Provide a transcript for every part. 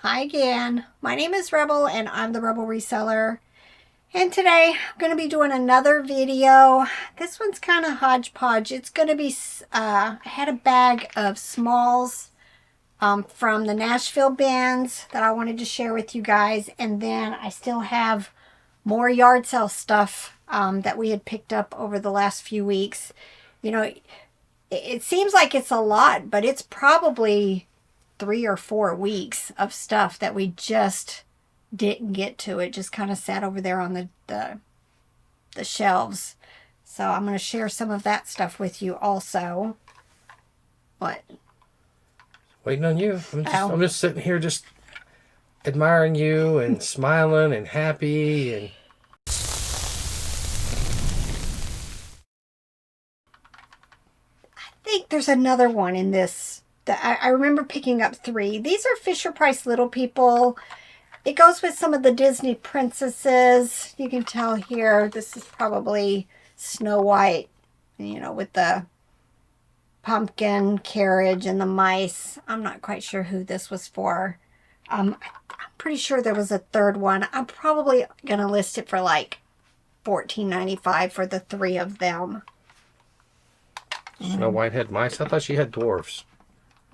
Hi again. My name is Rebel and I'm the Rebel Reseller. And today I'm going to be doing another video. This one's kind of hodgepodge. It's going to be, I had a bag of smalls from the Nashville bins that I wanted to share with you guys. And then I still have more yard sale stuff that we had picked up over the last few weeks. You know, it seems like it's a lot, but it's probably 3 or 4 weeks of stuff that we just didn't get to. It just kind of sat over there on the shelves. So I'm going to share some of that stuff with you also. What? Waiting on you. I'm just sitting here just admiring you and smiling and happy and I think there's another one in this. I remember picking up 3. These are Fisher-Price Little People. It goes with some of the Disney princesses. You can tell here, this is probably Snow White, you know, with the pumpkin carriage and the mice. I'm not quite sure who this was for. I'm pretty sure there was a third one. I'm probably going to list it for like $14.95 for the 3 of them. Snow White had mice. I thought she had dwarfs.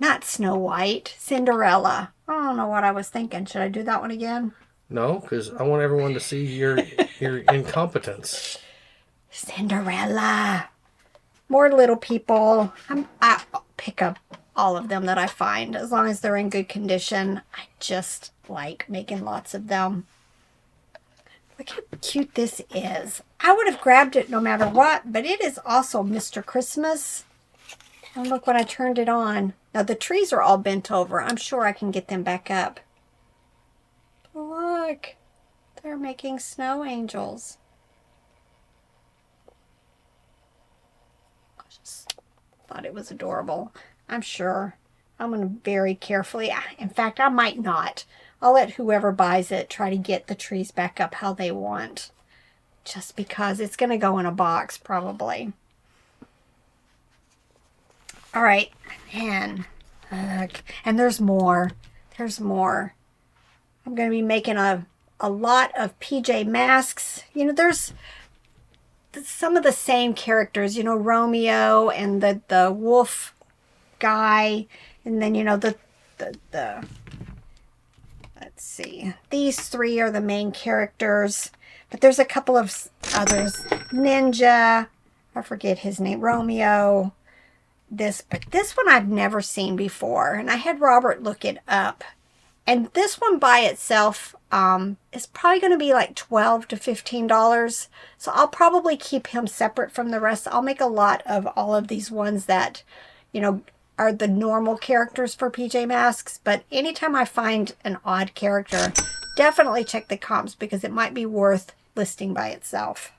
Not Snow White, Cinderella. I don't know what I was thinking. Should I do that one again? No, because I want everyone to see your incompetence. Cinderella. More Little People. I'll pick up all of them that I find as long as they're in good condition. I just like making lots of them. Look how cute this is. I would have grabbed it no matter what, but it is also Mr. Christmas. And look when I turned it on. Now the trees are all bent over. I'm sure I can get them back up. Look, they're making snow angels. I just thought it was adorable. I'm sure. I'm going to very carefully, in fact, I might not. I'll let whoever buys it try to get the trees back up how they want. Just because it's going to go in a box, probably. All right, and there's more. There's more. I'm going to be making a lot of PJ Masks. You know, there's some of the same characters. You know, Romeo and the wolf guy, and then you know the let's see. These 3 are the main characters, but there's a couple of others. Ninja, I forget his name. Romeo. But this one I've never seen before, and I had Robert look it up. And this one by itself is probably going to be like $12 to $15. So I'll probably keep him separate from the rest. I'll make a lot of all of these ones that, you know, are the normal characters for PJ Masks. But anytime I find an odd character, definitely check the comps because it might be worth listing by itself.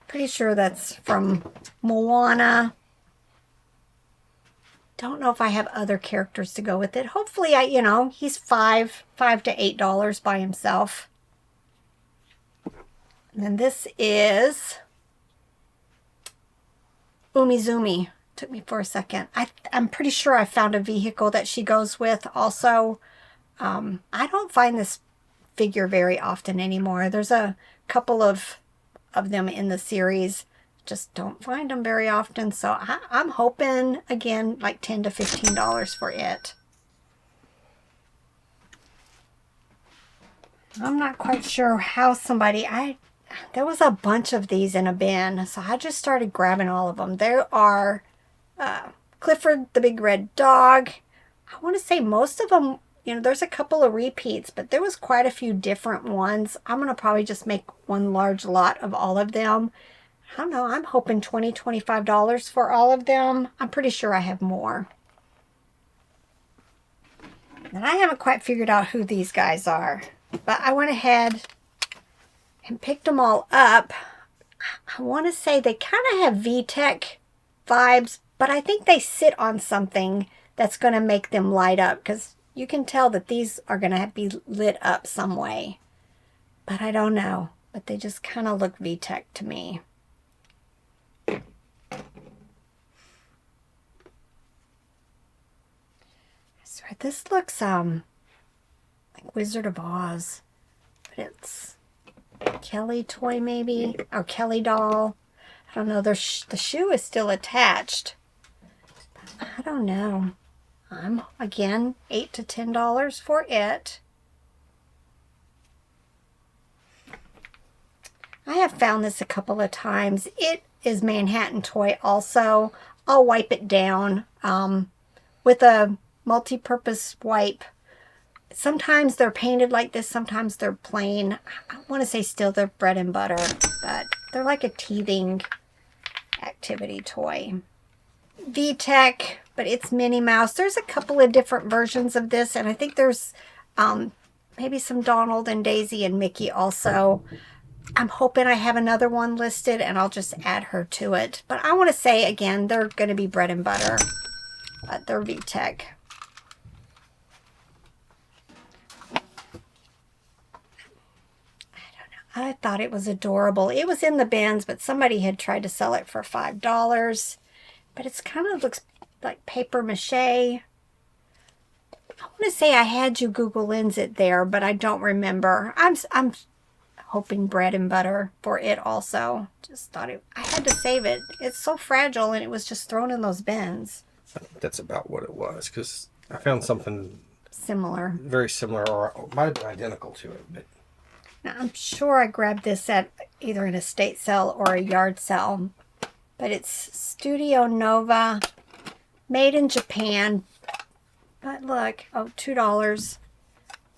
Pretty sure that's from Moana. Don't know if I have other characters to go with it. Hopefully, you know, he's $5 to $8 by himself. And then this is Umizoomi. Took me for a second. I'm pretty sure I found a vehicle that she goes with also. I don't find this figure very often anymore. There's a couple of them in the series. Just don't find them very often. So I'm hoping, again, like $10 to $15 for it. I'm not quite sure how there was a bunch of these in a bin. So I just started grabbing all of them. There are Clifford the Big Red Dog. I want to say most of them, you know, there's a couple of repeats, but there was quite a few different ones. I'm going to probably just make one large lot of all of them. I don't know, I'm hoping $20, $25 for all of them. I'm pretty sure I have more. And I haven't quite figured out who these guys are. But I went ahead and picked them all up. I want to say they kind of have VTech vibes, but I think they sit on something that's going to make them light up. Because you can tell that these are going to be lit up some way. But I don't know. But they just kind of look VTech to me. This looks like Wizard of Oz. But it's Kelly toy maybe, or Kelly doll. I don't know. The shoe is still attached. I don't know. I'm, again, $8 to $10 for it. I have found this a couple of times. It is Manhattan toy also. I'll wipe it down with a multi-purpose wipe. Sometimes they're painted like this, sometimes they're plain. I want to say still they're bread and butter, but they're like a teething activity toy. VTech, but it's Minnie Mouse. There's a couple of different versions of this, and I think there's maybe some Donald and Daisy and Mickey also. I'm hoping I have another one listed, and I'll just add her to it. But I want to say, again, they're going to be bread and butter, but they're VTech. I thought it was adorable. It was in the bins, but somebody had tried to sell it for $5. But it's kind of looks like paper mache. I want to say I had you Google Lens it there, but I don't remember. I'm hoping bread and butter for it also. Just thought I had to save it. It's so fragile, and it was just thrown in those bins. I think that's about what it was, because I found something similar, very similar, or it might have been identical to it. But now, I'm sure I grabbed this at either an estate sale or a yard sale. But it's Studio Nova, made in Japan. But look, oh, $2.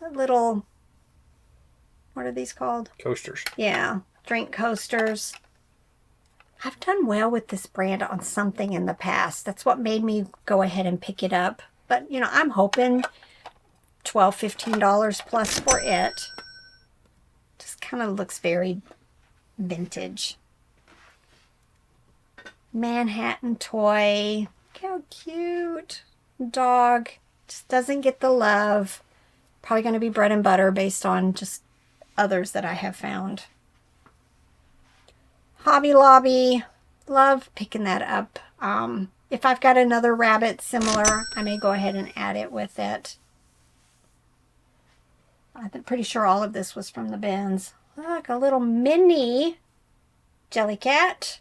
A little, what are these called? Coasters. Yeah, drink coasters. I've done well with this brand on something in the past. That's what made me go ahead and pick it up. But, you know, I'm hoping $12, $15 plus for it. Just kind of looks very vintage. Manhattan toy. How cute. Dog. Just doesn't get the love. Probably going to be bread and butter based on just others that I have found. Hobby Lobby. Love picking that up. If I've got another rabbit similar, I may go ahead and add it with it. I'm pretty sure all of this was from the bins. Look, a little mini Jellycat.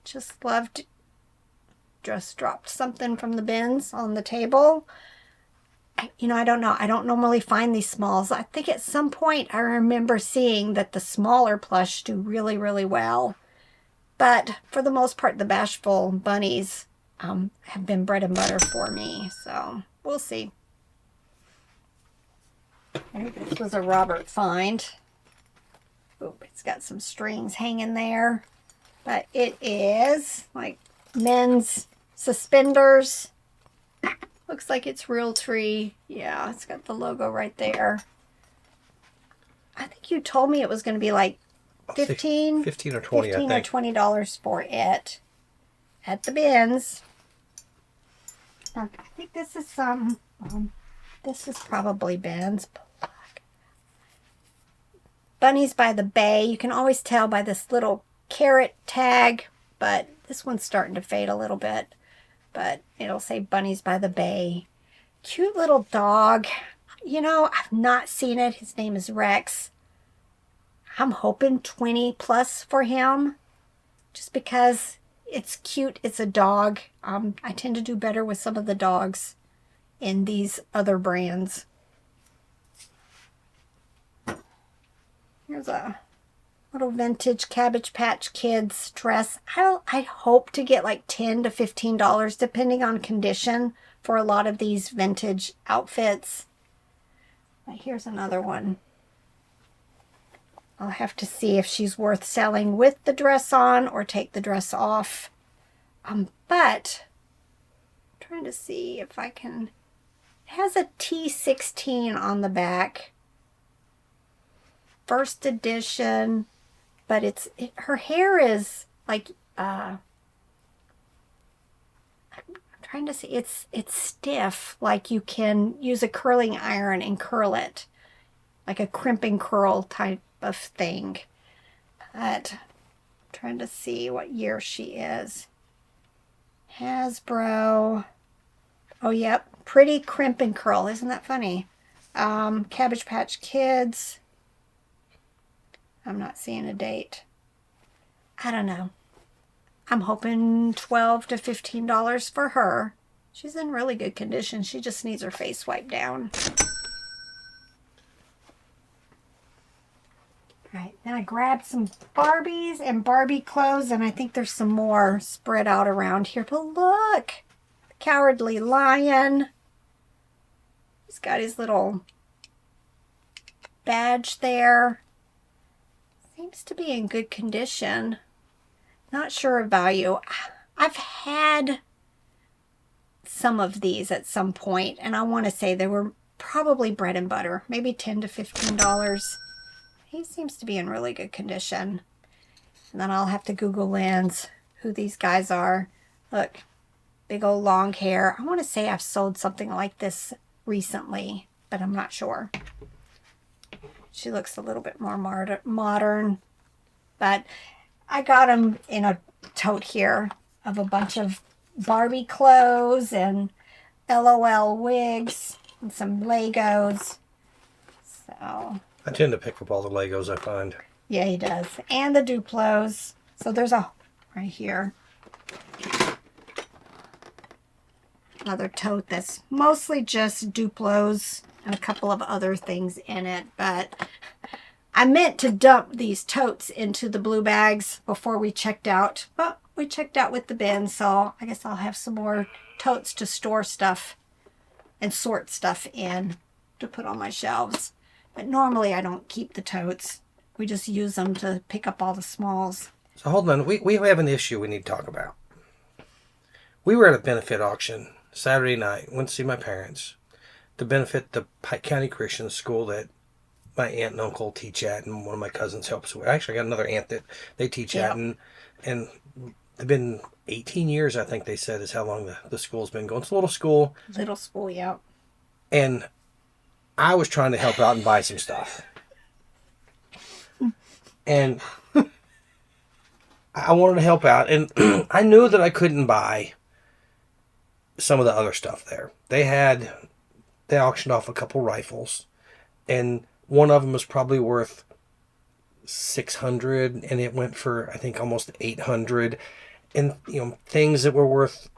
Just loved, just dropped something from the bins on the table. You know, I don't know. I don't normally find these smalls. I think at some point I remember seeing that the smaller plush do really, really well. But for the most part, the Bashful bunnies have been bread and butter for me. So we'll see. I think this was a Robert find. Oop, it's got some strings hanging there. But it is like men's suspenders. Looks like it's Realtree. Yeah, it's got the logo right there. I think you told me it was going to be like 15 or 20, $15 or $20 for it at the bins. Now, I think this is some, this is probably bins. Bunnies by the Bay. You can always tell by this little carrot tag, but this one's starting to fade a little bit. But it'll say Bunnies by the Bay. Cute little dog. You know, I've not seen it. His name is Rex. I'm hoping 20 plus for him, just because it's cute. It's a dog. I tend to do better with some of the dogs in these other brands. Here's a little vintage Cabbage Patch Kids dress. I hope to get like $10 to $15 depending on condition for a lot of these vintage outfits. But here's another one. I'll have to see if she's worth selling with the dress on or take the dress off. But I'm trying to see if I can. It has a T16 on the back. First edition. But her hair is like, I'm trying to see, it's stiff, like you can use a curling iron and curl it, like a crimp and curl type of thing. But I'm trying to see what year she is. Hasbro. Oh, yep, pretty crimp and curl. Isn't that funny? Cabbage Patch Kids. I'm not seeing a date. I don't know. I'm hoping $12 to $15 for her. She's in really good condition. She just needs her face wiped down. Right, then I grabbed some Barbies and Barbie clothes, and I think there's some more spread out around here. But look, the Cowardly Lion. He's got his little badge there. Seems to be in good condition. Not sure of value. I've had some of these at some point, and I want to say they were probably bread and butter, maybe $10 to $15. He seems to be in really good condition. And then I'll have to Google Lens who these guys are. Look, big old long hair. I want to say I've sold something like this recently, but I'm not sure. She looks a little bit more modern, but I got them in a tote here of a bunch of Barbie clothes and LOL wigs and some Legos. So I tend to pick up all the Legos I find. yeah, he does. And the Duplos. So there's a right here. Another tote that's mostly just Duplos and a couple of other things in it. But I meant to dump these totes into the blue bags before we checked out. But we checked out with the bin, so I guess I'll have some more totes to store stuff and sort stuff in to put on my shelves. But normally I don't keep the totes. We just use them to pick up all the smalls. So hold on, we have an issue we need to talk about. We were at a benefit auction Saturday night. Went to see my parents to benefit the Pike County Christian School that my aunt and uncle teach at, and one of my cousins helps with. Actually, I got another aunt that they teach at, and they've been 18 years, I think they said, is how long the school's been going. It's a little school. Little school, yeah. And I was trying to help out and buy some stuff. And I wanted to help out, and I knew that I couldn't buy some of the other stuff there. They auctioned off a couple rifles, and one of them was probably worth $600, and it went for, I think, almost $800. And, things that were worth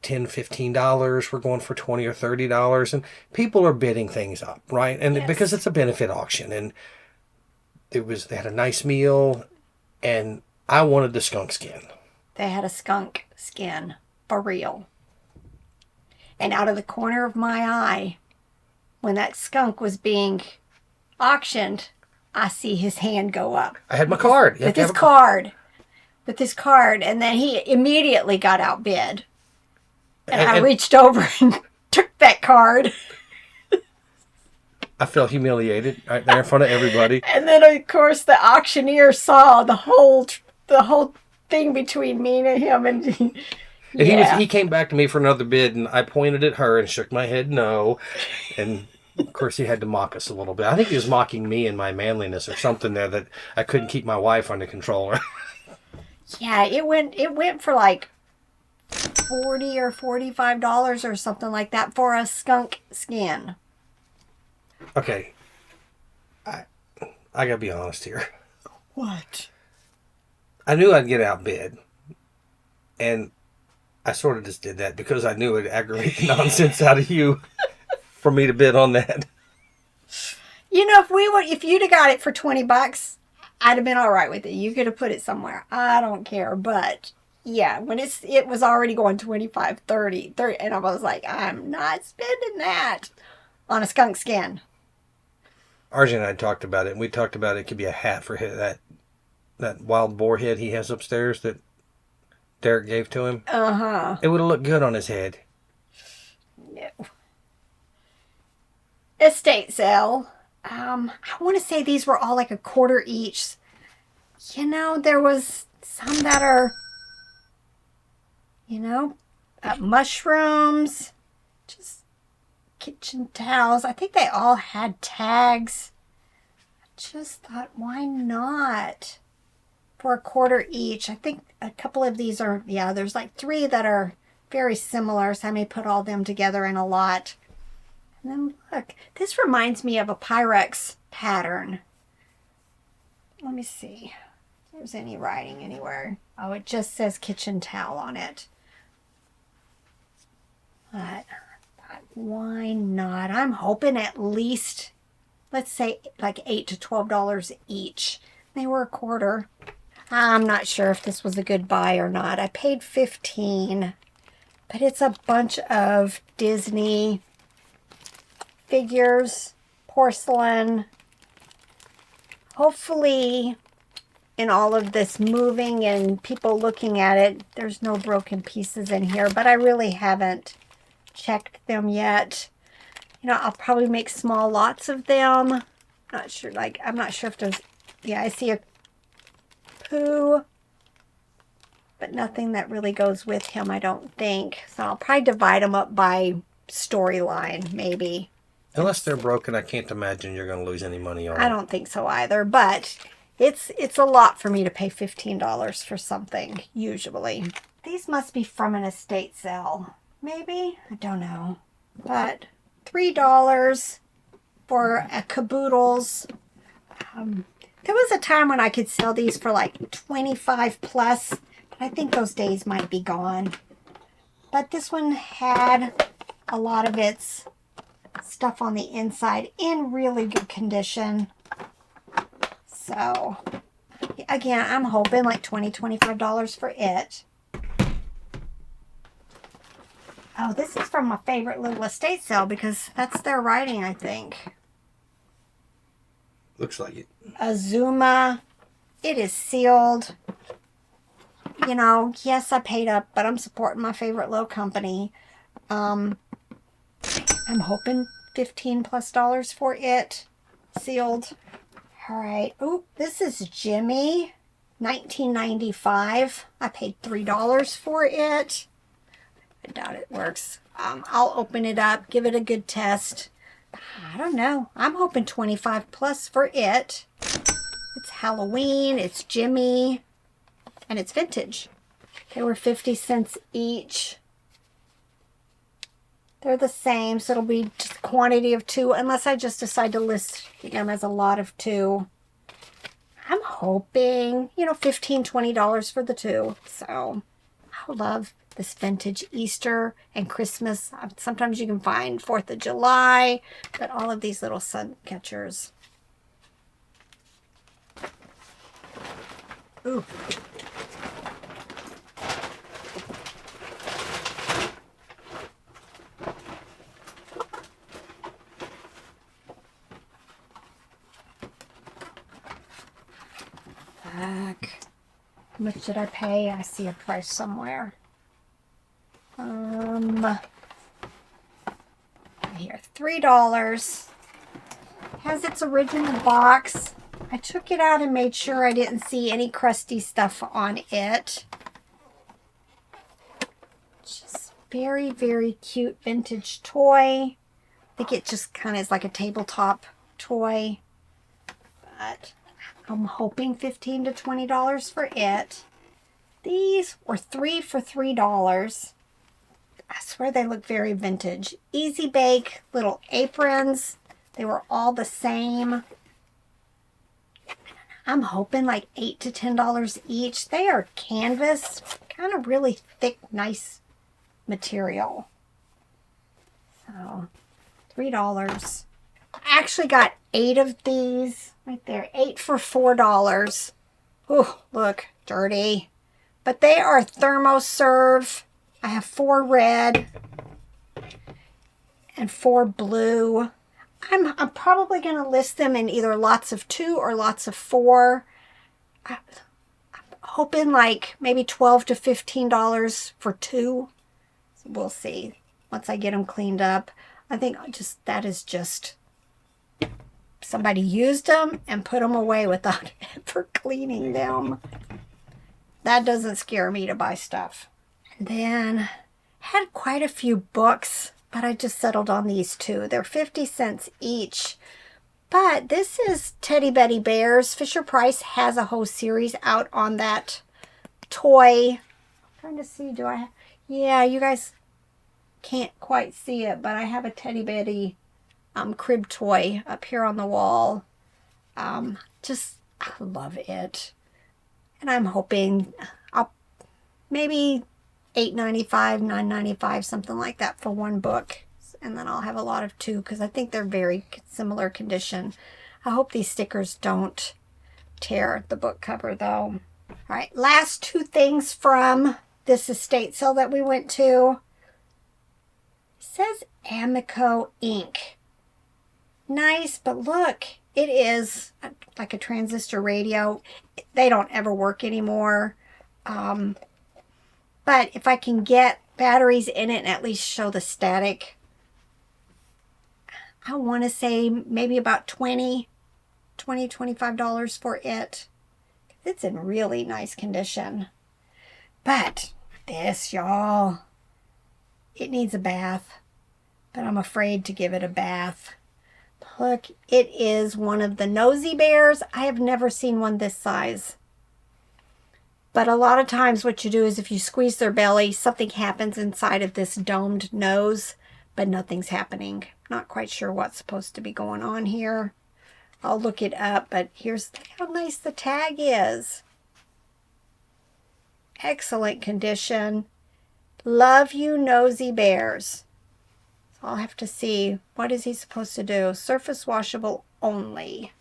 $10, $15 were going for $20 or $30, and people are bidding things up, right? And yes, because it's a benefit auction, and they had a nice meal, and I wanted the skunk skin. They had a skunk skin, for real. And out of the corner of my eye, when that skunk was being auctioned, I see his hand go up. I had my card. With his card. And then he immediately got outbid. And I reached over and took that card. I felt humiliated right there in front of everybody. And then, of course, the auctioneer saw the whole thing between me and him. And he came back to me for another bid, and I pointed at her and shook my head no. And, of course, he had to mock us a little bit. I think he was mocking me and my manliness or something there, that I couldn't keep my wife under control. Yeah, it went for like $40 or $45 or something like that for a skunk skin. Okay. I gotta be honest here. What? I knew I'd get outbid. And I sort of just did that because I knew it'd aggravate the nonsense out of you for me to bid on that. If you'd have got it for $20, I'd have been all right with it. You could have put it somewhere. I don't care. But yeah, when it was already going 25, 30, and I was like, I'm not spending that on a skunk skin. RJ and I talked about it, and we talked about it could be a hat for that wild boar head he has upstairs that Derek gave to him. Uh-huh. It would have looked good on his head. No. Estate sale. I want to say these were all like $0.25 each. There was some that are, mushrooms, just kitchen towels. I think they all had tags. I just thought, why not? For $0.25 each. I think a couple of these are, there's like 3 that are very similar, so I may put all them together in a lot. And then look, this reminds me of a Pyrex pattern. Let me see if there's any writing anywhere. Oh, it just says kitchen towel on it. But why not? I'm hoping at least, let's say like $8 to $12 each. They were a quarter. I'm not sure if this was a good buy or not. I paid $15, but it's a bunch of Disney figures, porcelain. Hopefully, in all of this moving and people looking at it, there's no broken pieces in here, but I really haven't checked them yet. You know, I'll probably make small lots of them. Not sure, like, I'm not sure if there's, yeah, I see a poo, but nothing that really goes with him, I don't think. So I'll probably divide them up by storyline, maybe. Unless they're broken, I can't imagine you're going to lose any money on it. I don't think so either, but it's a lot for me to pay $15 for something, usually. These must be from an estate sale. Maybe? I don't know. But $3 for a caboodles. There was a time when I could sell these for like 25 plus, but I think those days might be gone. But this one had a lot of its stuff on the inside in really good condition. So, again, I'm hoping like $20, $25 for it. Oh, this is from my favorite little estate sale because that's their writing, I think. Looks like it. Azuma. It is sealed. You know, yes, I paid up, but I'm supporting my favorite little company. I'm hoping $15 plus for it. Sealed. All right. Oh, this is Jimmy. 1995. I paid $3 for it. I doubt it works. I'll open it up, give it a good test. I don't know. I'm hoping 25 plus for it. It's Halloween. It's Jimmy. And it's vintage. They were 50 cents each. They're the same, so it'll be just a quantity of 2, unless I just decide to list them as a lot of 2. I'm hoping, you know, $15, $20 for the 2. So, I love this vintage Easter and Christmas. Sometimes you can find 4th of July, but all of these little sun catchers. Ooh. Back. How much did I pay? I see a price somewhere. Here, $3. Has its original box. I took it out and made sure I didn't see any crusty stuff on it. Just very, very cute vintage toy. I think it just kind of is like a tabletop toy. But I'm hoping $15 to $20 for it. These were 3 for $3. I swear they look very vintage. Easy bake, little aprons. They were all the same. I'm hoping like $8 to $10 each. They are canvas, kind of really thick, nice material. So, $3. I actually got 8 of these right there. 8 for $4. Oh, look, dirty. But they are thermoserve. I have 4 red and 4 blue. I'm probably going to list them in either lots of 2 or lots of 4. I'm hoping like maybe $12 to $15 for 2. So we'll see once I get them cleaned up. I think that is just somebody used them and put them away without ever cleaning them. That doesn't scare me to buy stuff. And then had quite a few books, but I just settled on these 2. They're 50 cents each. But this is Teddy Betty Bears. Fisher-Price has a whole series out on that toy. I'm trying to see, yeah, you guys can't quite see it, but I have a Teddy Betty crib toy up here on the wall. Just, I love it. And I'm hoping I'll maybe $8.95, $9.95, something like that for one book. And then I'll have a lot of two because I think they're very similar condition. I hope these stickers don't tear the book cover though. All right, last two things from this estate sale that we went to. It says Amico ink. Nice, but look, it is like a transistor radio. They don't ever work anymore. But if I can get batteries in it and at least show the static, I want to say maybe about $25 for it. It's in really nice condition. But this, y'all, it needs a bath. But I'm afraid to give it a bath. Look, it is one of the nosy bears. I have never seen one this size. But a lot of times what you do is if you squeeze their belly, something happens inside of this domed nose, but nothing's happening. Not quite sure what's supposed to be going on here. I'll look it up, but here's how nice the tag is. Excellent condition. Love you, nosy bears. So I'll have to see, what is he supposed to do? Surface washable only.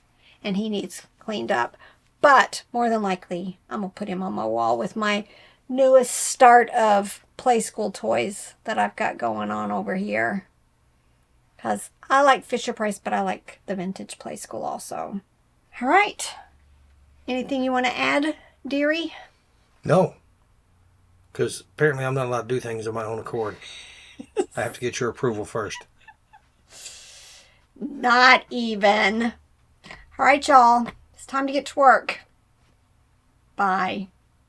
And he needs cleaned up. But more than likely, I'm going to put him on my wall with my newest start of play school toys that I've got going on over here. Because I like Fisher-Price, but I like the vintage play school also. All right. Anything you want to add, dearie? No. Because apparently I'm not allowed to do things of my own accord. I have to get your approval first. Not even. All right, y'all. It's time to get to work. Bye.